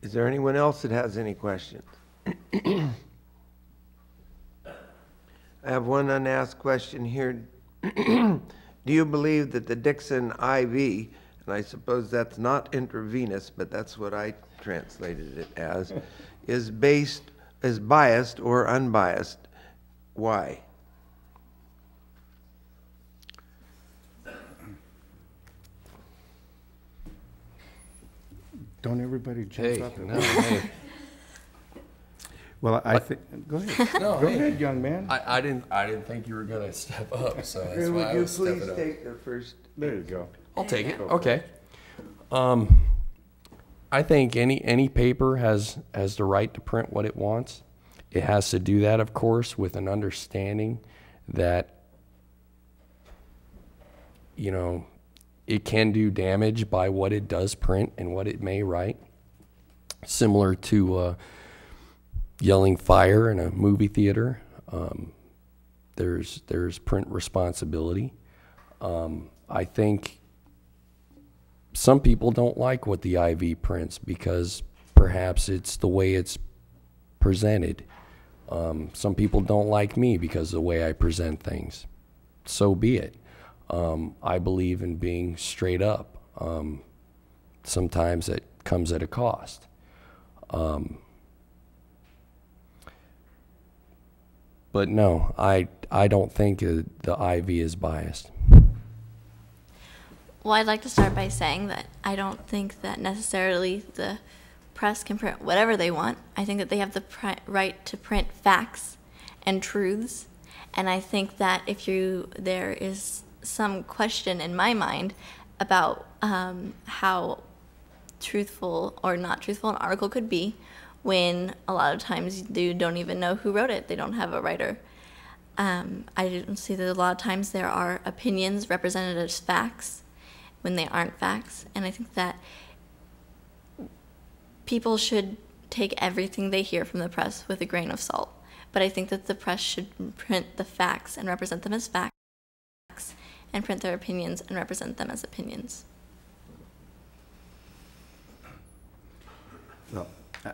Is there anyone else that has any questions? I have one unasked question here. Do you believe that the Dixon IV, and I suppose that's not intravenous, but that's what I translated it as, is biased or unbiased? Why? Don't everybody jump up? No, hey. Well, I think. Go ahead. No, Go hey. ahead, young man. I didn't think you were gonna step up, so that's why Would I you was please stepping up. take the first? There you go. I'll take it. Okay. I think any paper has the right to print what it wants. It has to do that, of course, with an understanding that, you know, it can do damage by what it does print and what it may write. Similar to yelling fire in a movie theater, there's print responsibility. I think some people don't like what the IV prints because perhaps it's the way it's presented. Some people don't like me because of the way I present things. So be it. I believe in being straight up. Sometimes it comes at a cost. But no, I don't think the IV is biased. Well, I'd like to start by saying that I don't think that necessarily the press can print whatever they want. I think that they have the right to print facts and truths. And I think that if there is some question in my mind about how truthful or not truthful an article could be, when a lot of times you don't even know who wrote it. They don't have a writer. I don't see that a lot of times there are opinions represented as facts when they aren't facts. And I think that people should take everything they hear from the press with a grain of salt. But I think that the press should print the facts and represent them as facts, and print their opinions and represent them as opinions. Well,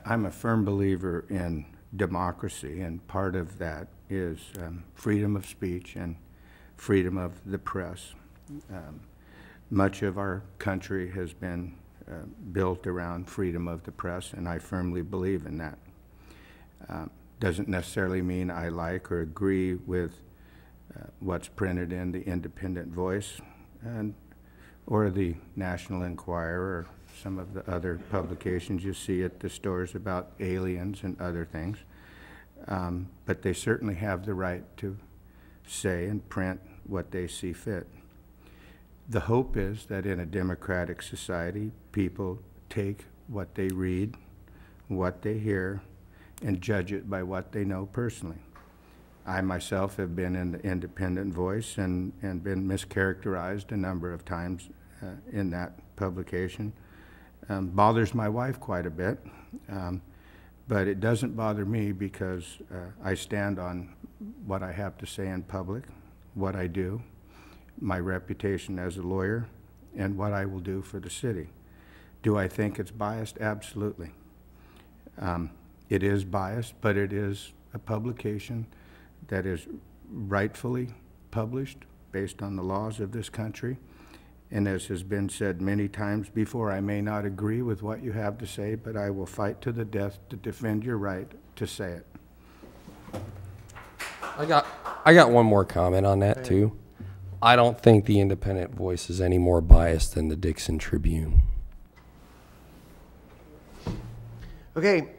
I'm a firm believer in democracy, and part of that is freedom of speech and freedom of the press. Much of our country has been built around freedom of the press, and I firmly believe in that. Doesn't necessarily mean I like or agree with what's printed in the Independent Voice or the National Enquirer or some of the other publications you see at the stores about aliens and other things. But they certainly have the right to say and print what they see fit. The hope is that in a democratic society, people take what they read, what they hear, and judge it by what they know personally. I myself have been in the Independent Voice and been mischaracterized a number of times in that publication. Bothers my wife quite a bit, but it doesn't bother me because I stand on what I have to say in public, what I do, my reputation as a lawyer, and what I will do for the city. Do I think it's biased? Absolutely. It is biased, but it is a publication that is rightfully published based on the laws of this country. And as has been said many times before, I may not agree with what you have to say, but I will fight to the death to defend your right to say it. I got one more comment on that too. I don't think the Independent Voice is any more biased than the Dixon Tribune. Okay,